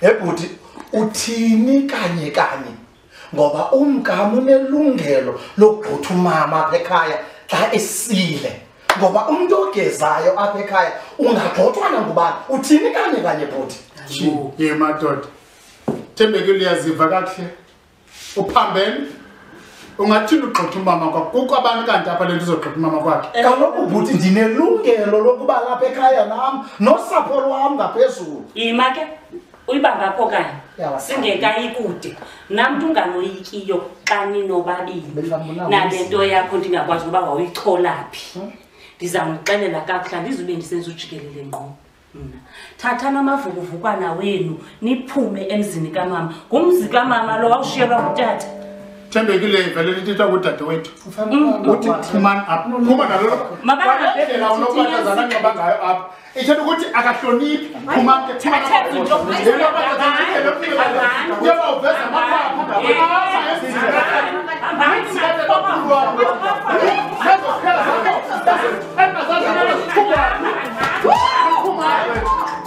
Ebhuti uthini kanye ngoba umngamo unelungelo lokugqutha umama apha ekhaya xa esile ngoba umuntu ogezayo apha ekhaya ungagqothwa nangubani uthini kanye bhuti ye madoda Thembekile uyaziva kakuhle uphambene ungathini ugxotha umama kwakho kukho abantu kanti apha lento uzogxotha umama kwakhe kaloku bhuti ndinelungelo lokuba lapha ekhaya nam nosapho lwam ngaphezulu yima ke uyibamba apho kanye singekayi kude namntu unganoyikiyo xa ninobabili nale nto yakho ndingakwazi uba wawuyicholaphi ndizamxelela kakuhle andizube ndisenza ujikelele ngqo mna thathana amavukuvukwana wenu niphume emzini kamama ngumzi kamama lo wawushiyelwa ngutata Thembekile vele lithetha kudade wethu uthi phumani apha phuma nalolo makandlela unokwazana nqaba ngayo apha ithetha ukuthi akahloniphi phuma ke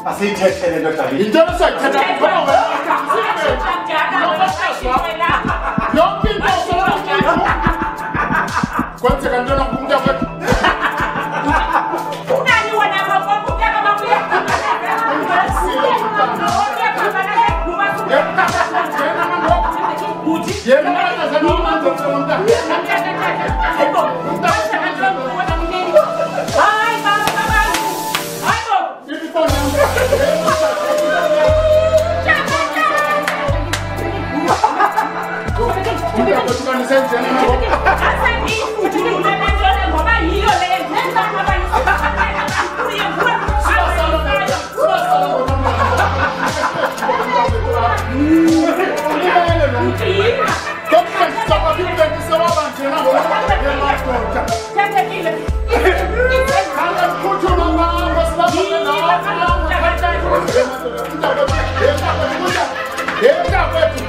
asiyithethele nto David into sayithetha Kwanza kandona kumda kwa Nani wana kwa kutaka mabuya Yeah,